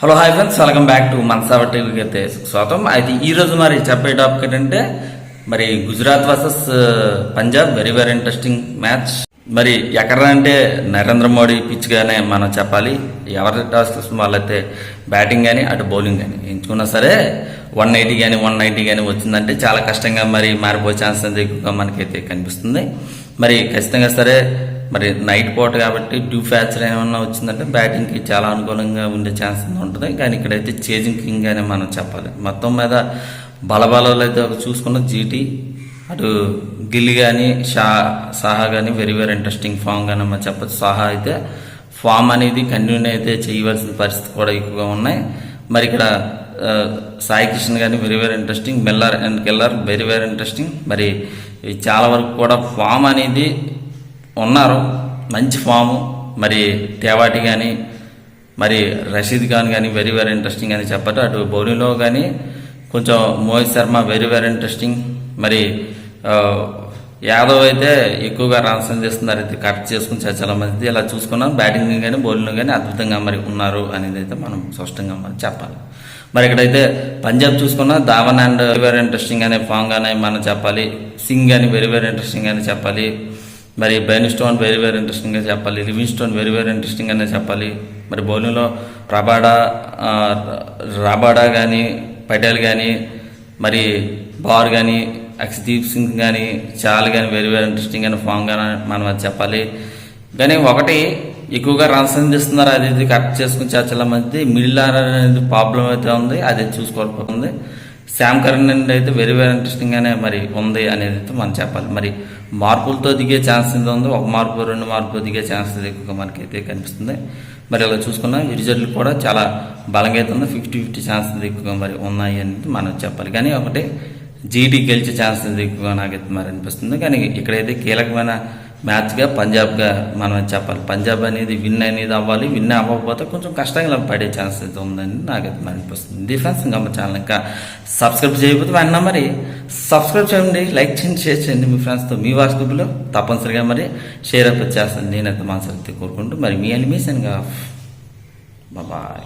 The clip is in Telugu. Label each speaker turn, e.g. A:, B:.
A: Hello hi friends, welcome back to Manasava టీవీకి అయితే స్వాగతం. అయితే ఈరోజు మరి చెప్పే టాపిక్ ఏంటంటే మరి Gujarat versus Punjab very very interesting match. మరి ఎక్కడ అంటే నరేంద్ర మోడీ పిచ్ గానే మనం చెప్పాలి. ఎవరి టాస్క్ వాళ్ళైతే బ్యాటింగ్ కానీ అటు బౌలింగ్ కానీ ఎంచుకున్నా సరే 180 కానీ 190 కానీ వచ్చిందంటే చాలా కష్టంగా మరి మారిపోయే ఛాన్స్ అనేది ఎక్కువగా మనకైతే కనిపిస్తుంది. మరి ఖచ్చితంగా సరే మరి నైట్ పూట కాబట్టి డ్యూ ఫ్యాచర్ ఏమన్నా వచ్చిందంటే బ్యాటింగ్కి చాలా అనుకూలంగా ఉండే ఛాన్స్ ఉంటుంది. కానీ ఇక్కడైతే చేజింగ్ కింగ్ గానే మనం చెప్పాలి. మొత్తం మీద బలబలాలు అయితే చూసుకున్న జీటీ అటు గిల్ కానీ సాహా కానీ వెరీ వెరీ ఇంట్రెస్టింగ్ ఫామ్ కానీ మనం చెప్పచ్చు. సాహా అయితే ఫామ్ అనేది కంటిన్యూ అయితే చేయవలసిన పరిస్థితి కూడా ఎక్కువగా ఉన్నాయి. మరి ఇక్కడ సాయి కిషన్ కానీ very very interesting, Miller and killer very very interesting. మరి చాలా వరకు కూడా ఫామ్ అనేది ఉన్నారు, మంచి ఫాము. మరి తేవాటి కానీ మరి రషీద్ ఖాన్ కానీ వెరీ వెరీ ఇంట్రెస్టింగ్ అని చెప్పచ్చు. అటు బౌలింగ్లో కానీ కొంచెం Mohit Sharma very very interesting. మరి యాదవ్ అయితే ఎక్కువగా రన్స్ చేస్తున్నారు, అయితే కట్ చేసుకుని చాలా మంది ఇలా చూసుకున్నాం. బ్యాటింగ్ కానీ బౌలింగ్ కానీ అద్భుతంగా మరి ఉన్నారు అనేది అయితే మనం స్పష్టంగా మనం చెప్పాలి. మరి ఇక్కడైతే పంజాబ్ చూసుకున్నా Dhawan and very very interesting అనే ఫామ్ గానే మనం చెప్పాలి. సింగ్ అని వెరీ వెరీ ఇంట్రెస్టింగ్ అని చెప్పాలి. మరి Ben stone very very interesting గా చెప్పాలి. Living stone very very interesting అనే చెప్పాలి. మరి బౌలింగ్లో రాబాడా కానీ పటేల్ కానీ మరి బార్ కానీ అక్షదీప్ సింగ్ కానీ చాలు కానీ వెరీ వెరీ ఇంట్రెస్టింగ్ అనే ఫామ్ గానే మనం అది చెప్పాలి. కానీ ఒకటి ఎక్కువగా రన్స్ అందిస్తున్నారు, అది కరెక్ట్ చేసుకుని చాలా మంది మిడిల్ ఆర్డర్ అనేది ప్రాబ్లం అయితే ఉంది, అది చూసుకోకపోతుంది. శామ్ కరణ్ అయితే వెరీ వెరీ ఇంట్రెస్టింగ్ గానే మరి ఉంది అనేది అయితే మనం చెప్పాలి. మరి మార్పులతో దిగే ఛాన్స్ ఉంది, ఒక మార్పు 2 మార్పులు దిగే ఛాన్స్ ఎక్కువగా మనకైతే కనిపిస్తుంది. మరి ఇలా చూసుకున్నా ఈ రిజల్ట్లు కూడా చాలా బలంగా అయితే ఉంది, 50-50 ఛాన్స్ ఎక్కువగా మరి ఉన్నాయి అనేది మనం చెప్పాలి. కానీ ఒకటి జీటీ గెలిచే ఛాన్స్ ఎక్కువగా నాకైతే మరి అనిపిస్తుంది. కానీ ఇక్కడైతే కీలకమైన మ్యాచ్గా పంజాబ్గా మనం చెప్పాలి. పంజాబ్ అనేది విన్ అనేది అవ్వాలి, విన్ అవ్వకపోతే కొంచెం కష్టంగా పడే ఛాన్స్ అయితే ఉందని నాకైతే మరి అనిపిస్తుంది. డిఫెన్స్ ఇంకా మా ఛానల్ ఇంకా సబ్స్క్రైబ్ చేయకపోతే వెంటనే మరి సబ్స్క్రైబ్ చేయండి, లైక్ చేయండి, షేర్ చేయండి మీ ఫ్రెండ్స్తో. మీ వాట్సాప్లో తప్పనిసరిగా మరి షేర్ అప్ చేస్తాను నేనైతే మనసరితే కోరుకుంటూ మరి మీ ఎనిమీస్ అండ్ బాయ్.